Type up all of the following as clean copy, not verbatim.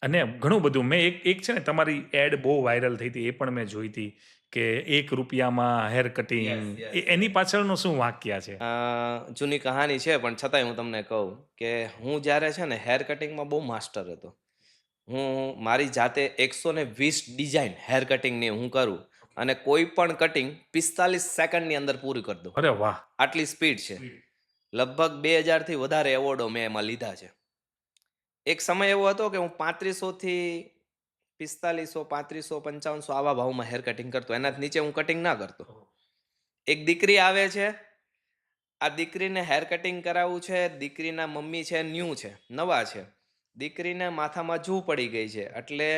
અને ઘણું બધું મેં એક છે ને તમારી એડ બહુ વાયરલ થઈ હતી, એ પણ મેં જોઈ હતી કે ₹1 હેર કટિંગ. યસ, યસ, એની યસ. પાછળનું શું વાક્ય છે? જૂની કહાની છે પણ છતાંય હું તમને કહું કે હું જ્યારે છે ને હેર કટિંગમાં બહુ માસ્ટર હતો. હું મારી જાતે 120 ડિઝાઇન હેર કટિંગની હું કરું અને કોઈ પણ કટિંગ 45 સેકન્ડની અંદર પૂરી કરી દઉં. અરે વાહ! આટલી સ્પીડ છે. લગભગ 2000 થી વધારે એવોર્ડો મેં એમાં લીધા છે. એક સમય એવો હતો કે હું 3500 થી 4500, 3500, 5500 આવા ભાવમાં હેર કટિંગ કરતો. એનાથી નીચે હું કટિંગ ના કરતો. એક દીકરી આવે છે, આ દીકરીને હેર કટિંગ કરાવવું છે. દીકરીના મમ્મી છે, ન્યૂ છે, નવા છે. દીકરીને માથામાં જૂ પડી ગઈ છે, એટલે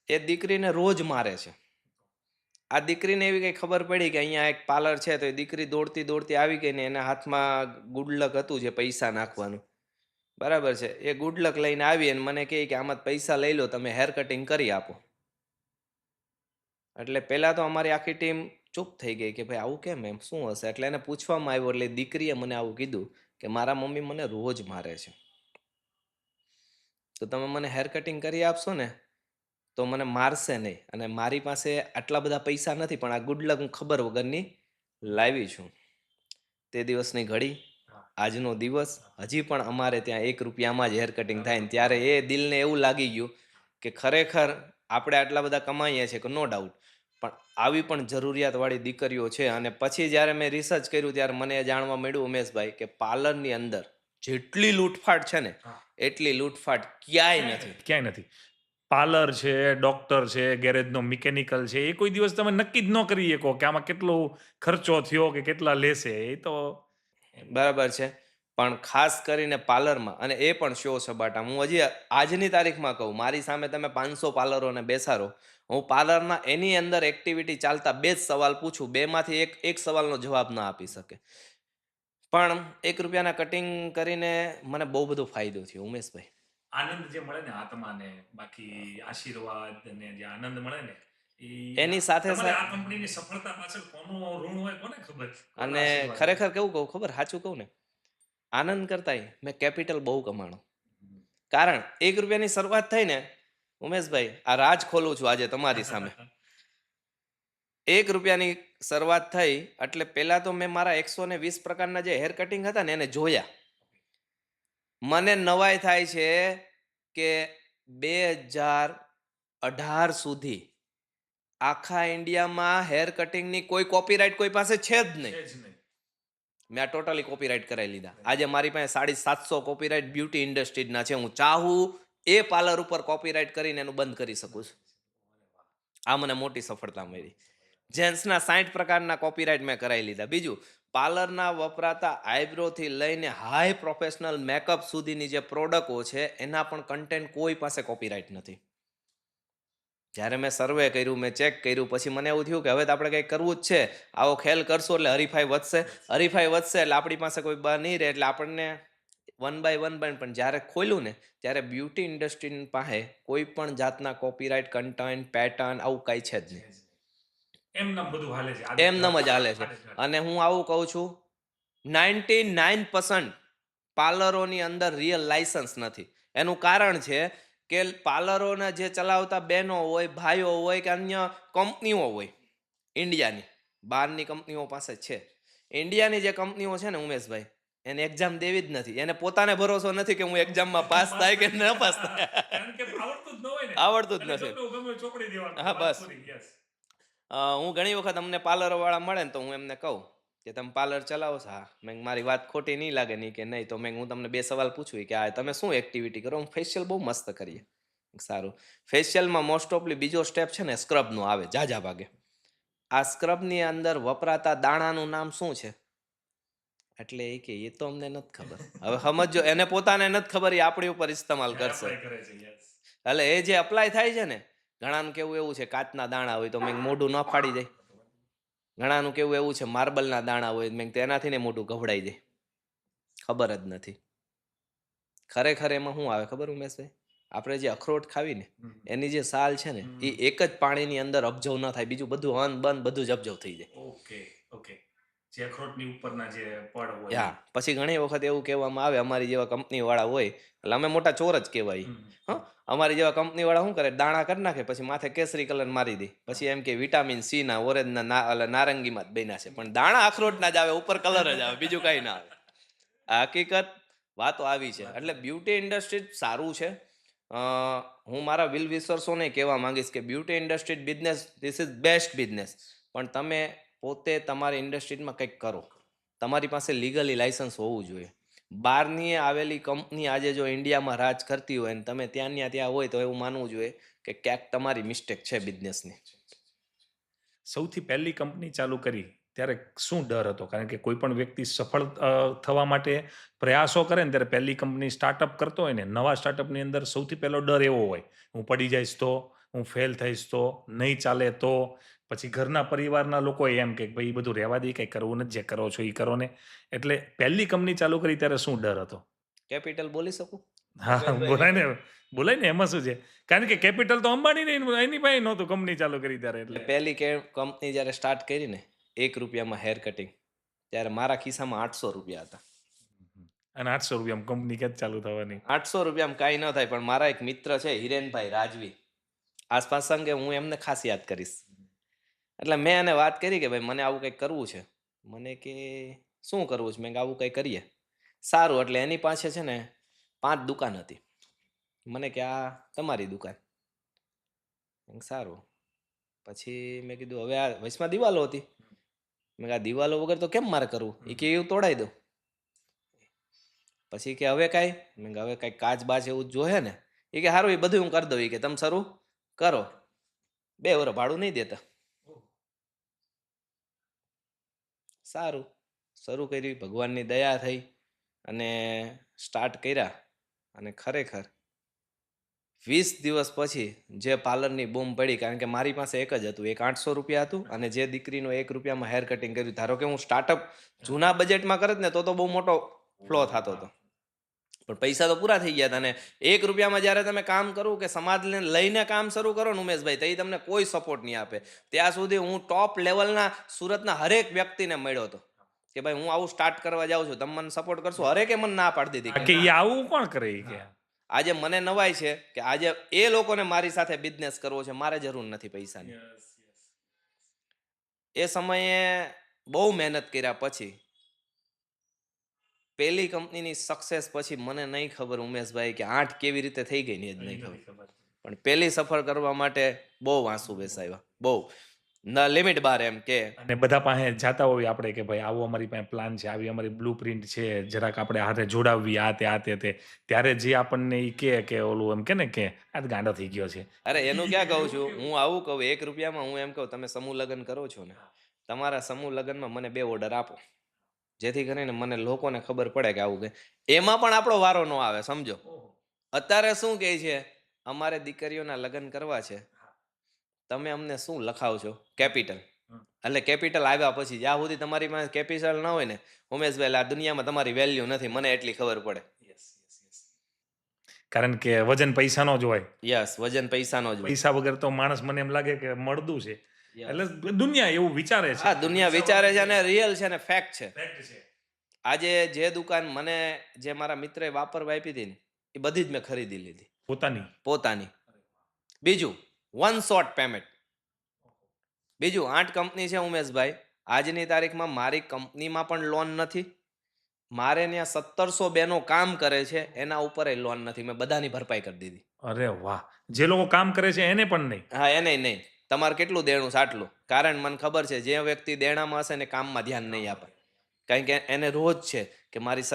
એ દીકરીને રોજ મારે છે. આ દીકરીને એવી કંઈ ખબર પડી કે અહીંયા એક પાર્લર છે, તો એ દીકરી દોડતી દોડતી આવી ગઈ ને એના હાથમાં ગુડલક હતું જે પૈસા નાખવાનું. બરાબર છે. એ ગુડલક લઈને આવી અને મને કહે કે આમાં પૈસા લઈ લો, તમે હેર કટિંગ કરી આપો. એટલે પહેલાં તો અમારી આખી ટીમ ચૂપ થઈ ગઈ કે ભાઈ આવું કેમ, એમ શું હશે? એટલે એને પૂછવામાં આવ્યું એટલે દીકરીએ મને આવું કીધું કે મારા મમ્મી મને રોજ મારે છે. તો તમે મને હેર કટિંગ કરી આપશો ને તો મને મારશે નહીં, અને મારી પાસે આટલા બધા પૈસા નથી પણ આ ગુડલક હું ખબર વગરની લાવી છું. તે દિવસની ઘડી, આજનો દિવસ, હજી પણ અમારે ત્યાં ₹1 જ હેર કટિંગ થાય ને ત્યારે એ દિલને એવું લાગી ગયું કે ખરેખર આપણે આટલા બધા કમાઈએ છીએ કે નો ડાઉટ, પણ આવી પણ જરૂરિયાતવાળી દીકરીઓ છે. અને પછી જ્યારે મેં રિસર્ચ કર્યું ત્યારે મને જાણવા મળ્યું ઉમેશભાઈ કે પાર્લરની અંદર જેટલી લૂંટફાટ છે ને એટલી લૂંટફાટ ક્યાંય નથી. ક્યાંય નથી. પાર્લર છે, ડોક્ટર છે, ગેરેજનો મિકેનિકલ છે, એ કોઈ દિવસ તમે નક્કી જ ન કરી શકો કે આમાં કેટલો ખર્ચો થયો કે કેટલા લેશે. એ તો બરાબર છે. પણ ખાસ કરીને પાર્લરમાં, અને એ પણ શો સપાટા. હું હજી આજની તારીખમાં કહું, મારી સામે તમે 500 પાર્લરોને બેસાડો, હું પાર્લરના એની અંદર એક્ટિવિટી ચાલતા બે જ સવાલ પૂછું, બેમાંથી એક એક સવાલનો જવાબ ના આપી શકે. પણ ₹1 કટિંગ કરીને મને બહુ બધો ફાયદો થયો ઉમેશભાઈ. આનંદ જે મળે ને આત્માને, બાકી આશીર્વાદ ને જે આનંદ મળે ને, એ એની સાથે તમારે સાથે આ કંપનીની સફળતા પાછળ કોનું ઋણ હોય કોને ખબર, કોના અને આશીર્વાદ હોય. ખરેખર કેવું કહું ખબર, સાચું કહું ને, આનંદ કરતાંય મેં કેપિટલ બહુ કમાણો. કારણ ₹1 ની શરૂઆત થઈ ને ઉમેશભાઈ, આ રાજ ખોલું છું આજે તમારી સામે. ₹1 ની શરૂઆત થઈ એટલે પહેલા તો મેં મારા 120 પ્રકારના જે હેર કટિંગ હતા ને એને જોયા. મને નવાઈ થાય છે કે 2018 સુધી આખા ઇન્ડિયામાં હેર કટિંગની કોઈ કોપીરાઈટ કોઈ પાસે છે જ નહીં. છે જ નહીં. મેં આ ટોટલી કોપીરાઈટ કરાવી લીધા. આજે મારી પાસે 750 કોપીરાઈટ બ્યુટી ઇન્ડસ્ટ્રીના છે. હું ચાહું એ પાર્લર ઉપર કોપીરાઈટ કરીને એનું બંધ કરી શકું છું. આ મને મોટી સફળતા મળી. જેન્ટ્સના 60 પ્રકારના કોપીરાઈટ મેં કરાવી લીધા. બીજું, પાર્લરના વપરાતા આઈબ્રોથી લઈને હાઈ પ્રોફેશનલ મેકઅપ સુધીની જે પ્રોડક્ટો છે એના પણ કન્ટેન્ટ કોઈ પાસે કોપીરાઈટ નથી. જ્યારે મેં સર્વે કર્યું, મેં ચેક કર્યું, પછી મને એવું થયું કે હવે તો આપણે કંઈક કરવું જ છે. આવો ખેલ કરશો એટલે હરીફાઈ વધશે. હરીફાઈ વધશે એટલે આપણી પાસે કોઈ નહીં રહે, એટલે આપણને વન બાય વન પણ જ્યારે ખોલ્યું ને ત્યારે બ્યુટી ઇન્ડસ્ટ્રી પાસે કોઈ પણ જાતના કોપીરાઈટ કન્ટેન્ટ પેટર્ન આવું કાંઈ છે જ નહીં. એમનેમ બધું હાલે છે આડે એમનેમ જ હાલે છે. ધડ. અને હું આવું કહું છું, 99% પાર્લરોની અંદર રિયલ લાયસન્સ નથી. એનું કારણ છે કે પાર્લરોને જે ચલાવતા બહેનો હોય, ભાઈઓ હોય કે અન્ય કંપનીઓ હોય ઇન્ડિયાની, બહારની કંપનીઓ પાસે છે. ઇન્ડિયાની જે કંપનીઓ છે ને ઉમેશભાઈ, એને એક્ઝામ દેવી જ નથી. એને પોતાને ભરોસો નથી કે હું એક્ઝામમાં પાસ થાય કે ન પાસ થાય. કારણ કે આવડતું જ ન હોય ને, આવડતું જ એટલે નથી. ગમે ચોપડી દેવાનું, હા, વાત બસ. પૂરી. યસ. હું ઘણી વખત અમને પાર્લરવાળા મળે ને તો હું એમને કહું કે તમે પાર્લર ચલાવો છો? હા. મેં કીધું, મારી વાત ખોટી નહીં લાગે નહીં કે નહીં? તો મેં કીધું, હું તમને બે સવાલ પૂછું કે આ તમે શું એક્ટિવિટી કરો? હું ફેશિયલ બહુ મસ્ત કરીએ. સારું. ફેશિયલમાં મોસ્ટ ઓફલી બીજો સ્ટેપ છે ને સ્ક્રબનો આવે જાજા ભાગે. આ સ્ક્રબની અંદર વપરાતા દાણાનું નામ શું છે? એટલે એ કે એ તો અમને નથી ખબર. હવે સમજો, એને પોતાને નથી ખબર, એ આપણી ઉપર ઇસ્તેમાલ કરશે. એપ્લાય કરે છે. યસ. એટલે એ જે અપ્લાય થાય છે ને, ઘણાનું કેવું એવું છે કાચના દાણા હોય તો મેં મોઢું ન ફાડી જાય. ઘણાનું કેવું એવું છે માર્બલના દાણા હોય, મેં તેનાથી ને મોઢું ગભડાઈ જાય. ખબર જ નથી. ખરેખર એમાં શું આવે ખબર ઉમેશભાઈ? આપણે જે અખરોટ ખાવી ને એની જે સાલ છે ને એ એક જ પાણીની અંદર અબજવ ન થાય, બીજું બધું અન બન બધું જ અબજવ થઈ જાય. ઓકે. ઓકે. જે અખરોટની ઉપરના જે પડ હોય હા, પછી ઘણી વખત એવું કહેવામાં આવે અમારી જેવા કંપની વાળા હોય એટલે અમે મોટા ચોર જ કહેવાય. હા, અમારી જેવા કંપની વાળા શું કરે, દાણા કરી નાખે, પછી માથે કેસરી કલર મારી દે, પછી એમ કે વિટામિન સી ના ઓરેન્જના નારંગીમાં જ બન્યા છે, પણ દાણા અખરોટના જ આવે, ઉપર કલર જ આવે, બીજું કાંઈ ના આવે. આ હકીકત વાતો આવી છે. એટલે બ્યુટી ઇન્ડસ્ટ્રી સારું છે. અ, હું મારા વિલ વિસર્સોને કહેવા માંગીશ કે beauty industry business this is best business, પણ તમે પોતે તમારી ઇન્ડસ્ટ્રીમાં કંઈક કરો. તમારી પાસે લીગલી લાયસન્સ હોવું જોઈએ. બહારની આવેલી કંપની આજે જો ઇન્ડિયામાં રાજ કરતી હોય ને તમે ત્યાં હોય તો એવું માનવું જોઈએ કે ક્યાંક તમારી મિસ્ટેક છે બિઝનેસની. સૌથી પહેલી કંપની ચાલુ કરી ત્યારે શું ડર હતો? કારણ કે કોઈ પણ વ્યક્તિ સફળ થવા માટે પ્રયાસો કરે ને ત્યારે પહેલી કંપની સ્ટાર્ટઅપ કરતો હોય ને, નવા સ્ટાર્ટઅપની અંદર સૌથી પહેલો ડર એવો હોય, હું પડી જઈશ તો, હું ફેલ થઈશ તો, નહીં ચાલે તો, પછી ઘરના પરિવારના લોકો એમ કે ભાઈ બધું રહેવા દે, કંઈ કરવું નથી, જે કરો છો એ કરો ને. એટલે પહેલી કંપની ચાલુ કરી ત્યારે શું ડર હતો? કેપિટલ બોલી શકું? હા, બોલાય ને, બોલાય ને, એમાં શું છે? કારણ કે કેપિટલ તો અંબાણી એની પાસે નહોતું કંપની ચાલુ કરી ત્યારે. એટલે પહેલી કંપની જ્યારે સ્ટાર્ટ કરી ને 1 રૂપિયામાં હેર કટિંગ, ત્યારે મારા ખિસ્સામાં 800 રૂપિયા હતા. અને 800 રૂપિયામાં કંપની ક્યાં ચાલુ થવાની? 800 રૂપિયામાં કાંઈ ન થાય, પણ મારા એક મિત્ર છે હિરેનભાઈ રાજવી, આસપાસ સંગે હું એમને ખાસ યાદ કરીશ. એટલે મેં એને વાત કરી કે ભાઈ મને આવું કંઈક કરવું છે. મને કે શું કરવું છે? મેં કે આવું કંઈ કરીએ. સારું, એટલે એની પાસે છે ને 5 દુકાન હતી. મને કે આ તમારી દુકાન. મેં કીધું સારું. પછી મેં કીધું હવે આ વચમાં દિવાલો હતી. મેં કીધું આ દિવાલો વગર તો કેમ મારે કરવું? એ કે એવું તોડાઈ દઉં. પછી કે હવે કાંઈ? મેં કીધું હવે કાંઈ કાચ બાચ એવું જ જોહે ને. એ કે સારું, એ બધું હું કરી દઉં. એ કે તમે શરૂ કરો, 2 વર્ષ ભાડું નહીં દેતા. સારું, શરૂ કરી, ભગવાનની દયા થઈ અને સ્ટાર્ટ કર્યા. અને ખરેખર 20 દિવસ પછી જે પાર્લરની બૂમ પડી, કારણ કે મારી પાસે એક જ હતું, એક 800 રૂપિયા હતું, અને જે દીકરીનો 1 રૂપિયામાં હેર કટિંગ કર્યું. ધારો કે હું સ્ટાર્ટઅપ જૂના બજેટમાં કરત ને તો બહુ મોટો ફ્લો થતો હતો, પણ પૈસા તો પૂરા થઈ ગયા હતા. અને 1 રૂપિયામાં જ્યારે તમે કામ કરવું કે સમાજને લઈને કામ શરૂ કરો ને ઉમેશભાઈ, તો એ તમને કોઈ સપોર્ટ નહીં આપે. ત્યાં સુધી હું ટોપ લેવલના સુરતના હરેક વ્યક્તિને મળ્યો હતો કે ભાઈ હું આવું સ્ટાર્ટ કરવા જાઉં છું, તમે મને સપોર્ટ કરશો? હરેકે મને ના પાડી દીધી કે એ આવું કોણ કરે ઈ કે? આજે મને નવાઈ છે કે આજે એ લોકોને મારી સાથે બિઝનેસ કરવો છે, મારે જરૂર નથી પૈસાની. એ સમયે બહુ મહેનત કર્યા પછી પહેલી કંપનીની સક્સેસ પછી મને નહીં ખબર ઉમેશભાઈ કે 8 કેવી રીતે થઈ ગઈ ને એ જ નહીં ખબર, પણ પહેલી સફળ કરવા માટે બહુ આંસુ બેસાવ્યા, બહુ ના લિમિટ બાર એમ કે. અને બધા પાસે જાતા હોય આપણે કે ભાઈ આવો અમારી પાસે પ્લાન છે, આવી અમારી બ્લુપ્રિન્ટ છે, જરાક આપણે હાથે જોડાવવી, આ તે. ત્યારે જે આપણને ઈ કે ઓલું એમ કે ને કે આ તો ગાંડો થઈ ગયો છે. અરે એનું ક્યાં કહું છું, હું આવું કહું 1 રૂપિયામાં હું એમ કહું તમે સમૂહ લગ્ન કરો છો ને, તમારા સમૂહ લગ્નમાં મને 2 ઓર્ડર આપો, જેથી કરીને મને લોકોને ખબર પડે કે આવું કે એમાં પણ આપણો વારો ન આવે. સમજો અત્યારે શું કહે છે, અમારે દીકરીઓના લગ્ન કરવા છે, તમે અમને શું લખાવશો? કેપિટલ. એટલે કેપિટલ આવ્યા પછી જ્યાં સુધી તમારી પાસે કેપિટલ ના હોય ને ઉમેશભાઈ, આ દુનિયામાં તમારી વેલ્યુ નથી, મને એટલી ખબર પડે. કારણ કે વજન પૈસાનો જ હોય. યસ, વજન પૈસાનો જ હોય. પૈસા વગર તો માણસ મને એમ લાગે કે મળદું છે. એટલે દુનિયા એવું વિચારે છે. હા, દુનિયા વિચારે છે અને રિયલ છે અને ફેક્ટ છે. Fact છે. આજે જે દુકાન મને જે મારા મિત્રએ વાપરવા આપી હતી ને એ બધી જ મેં ખરીદી લીધી પોતાની. બીજું 1 શોર્ટ પેમેન્ટ. બીજું 8 કંપની છે ઉમેશભાઈ, આજની તારીખમાં મારી કંપનીમાં પણ લોન નથી. મારે ત્યાં 1700 બહેનો કામ કરે છે, એના ઉપર લોન નથી. મેં બધાની ભરપાઈ કરી દીધી. અરે વાહ! જે લોકો કામ કરે છે એને પણ નહીં? હા, એને નહીં. તમારે કેટલું દેણું છે આટલું. કારણ મને ખબર છે જે વ્યક્તિ દેણામાં હશે ને કામમાં ધ્યાન નહીં આપે, કારણ કે એને રોજ છે કે મારી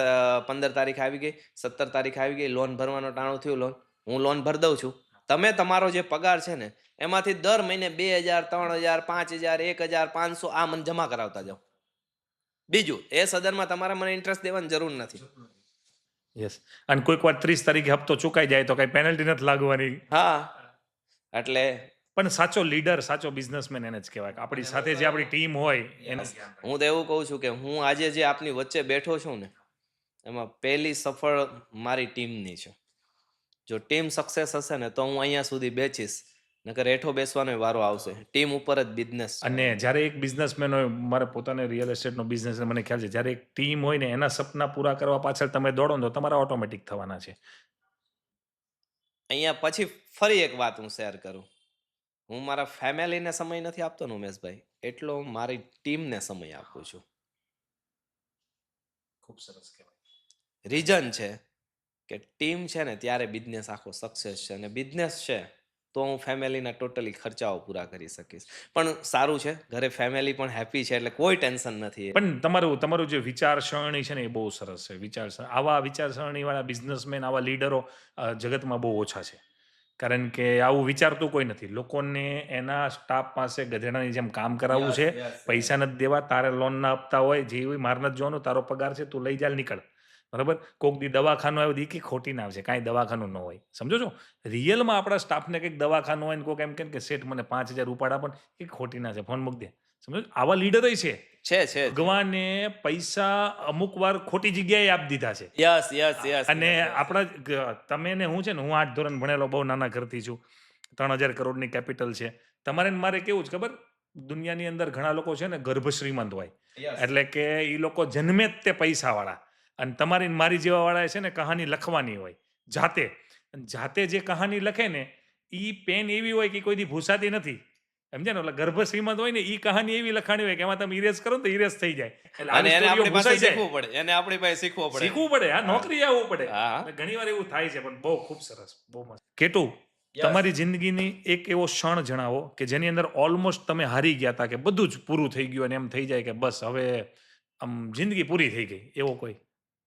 15 તારીખ આવી ગઈ, 17 તારીખ આવી ગઈ, લોન ભરવાનો ટાણું થયું, હું લોન ભરી દઉં છું. તમે તમારો જે પગાર છે ને એમાંથી દર મહિને 2000, 3000, 5000, 1500 આ મને જમા કરાવતા જાઓ. બીજું એ સદનમાં તમારે મને ઇન્ટરેસ્ટ દેવાની જરૂર નથી. યસ. અને કોઈક વાર 30 તારીખે હપ્તો ચૂકાઈ જાય તો કઈ પેનલ્ટી નથી લાગવાની. હા, એટલે પણ સાચો લીડર, સાચો બિઝનેસમેન એને જ કહેવાય. આપણી સાથે જે આપણી ટીમ હોય એને. હું તો એવું કહું છું કે હું આજે જે આપની વચ્ચે બેઠો છું ને એમાં પહેલી સફળ મારી ટીમની છે. જો ટીમ સક્સેસ હશે ને તો હું અહીંયા સુધી બેચીશ, નકર હેઠો બેસવાનો વારો આવશે. ટીમ ઉપર જ બિઝનેસ છે. અને જ્યારે એક બિઝનેસમેન હોય, મારે પોતાને રિયલ એસ્ટેટનો બિઝનેસ મને ખ્યાલ છે, જ્યારે એક ટીમ હોય ને એના સપના પૂરા કરવા પાછળ તમે દોડો ને તો તમારા ઓટોમેટિક થવાના છે. અહીંયા પછી ફરી એક વાત હું શેર કરું. હું મારા ફેમિલીને સમય નથી આપતો ને ઉમેશભાઈ, એટલો હું મારી ટીમને સમય આપું છું. ખૂબ સરસ કહેવાય. રીઝન છે કે ટીમ છે ને ત્યારે બિઝનેસ આખો સક્સેસ છે, અને બિઝનેસ છે તો હું ફેમિલીના ટોટલી ખર્ચાઓ પૂરા કરી શકીશ. પણ સારું છે, ઘરે ફેમિલી પણ હેપી છે એટલે કોઈ ટેન્શન નથી. પણ તમારું જે વિચારસરણી છે ને એ બહુ સરસ છે. આવા વિચારસરણીવાળા બિઝનેસમેન, આવા લીડરો જગતમાં બહુ ઓછા છે. કારણ કે આવું વિચારતું કોઈ નથી. લોકોને એના સ્ટાફ પાસે ગધેડાની જેમ કામ કરાવવું છે, પૈસા નથી દેવા, તારે લોનના હપ્તા હોય, જે હોય માર નથી જોવાનું, તારો પગાર છે, તું લઈ જા, નીકળ. બરાબર? કોક દી દવાખાનું આવ્યું દી કે ખોટી ના આવશે, કાંઈ દવાખાનું ન હોય. સમજો છો? રિયલમાં આપણા સ્ટાફને કંઈક દવાખાનું હોય ને કોક એમ કહે કે શેઠ મને 5,000 ઉપાડ આપો ને, એ ખોટી ના છે, ફોન મૂક દે. સમજો છો? આવા લીડરો છે. છે. ભગવાને પૈસા અમુક વાર ખોટી જગ્યાએ આપી દીધા છે. યસ. અને આપણા તમે ને હું છે ને, હું 8 ધોરણ ભણેલો, બહુ નાના ઘરથી છું. 3,000 કરોડની કેપિટલ છે. તમારે ને મારે કેવું છે ખબર? દુનિયાની અંદર ઘણા લોકો છે ને ગર્ભ શ્રીમંત હોય. એટલે કે એ લોકો જન્મે જ તે પૈસાવાળા. અને તમારી ને મારી જેવા વાળા છે ને કહાની લખવાની હોય જાતે. અને જાતે જે કહાની લખે ને એ પેન એવી હોય કે કોઈ દી ભૂસાતી નથી. સમજ્યા ને? એટલે ગર્ભ શ્રીમંત હોય ને એ કહાની એવી લખાણી હોય કે એમાં તમે ઇરેઝ કરો ને તો ઇરેઝ થઈ જાય. એટલે અને આવી એને સ્ટોરીઓ આપણી પાસે ભૂસાઈ જાય. શીખવું પડે. એને આપણી પાસે શીખવું પડે. શીખવું પડે. હા, નોકરી આવવું પડે. હા. એટલે ઘણીવાર એવું થાય છે, પણ બહુ ખૂબ સરસ, બહુ મસ્ત. કેટુ, તમારી જિંદગીની એક એવો ક્ષણ જણાવો કે જેની અંદર ઓલમોસ્ટ તમે હારી ગયા હતા, કે બધું જ પૂરું થઈ ગયું અને એમ થઈ જાય કે બસ હવે આમ જિંદગી પૂરી થઈ ગઈ, એવો કોઈ?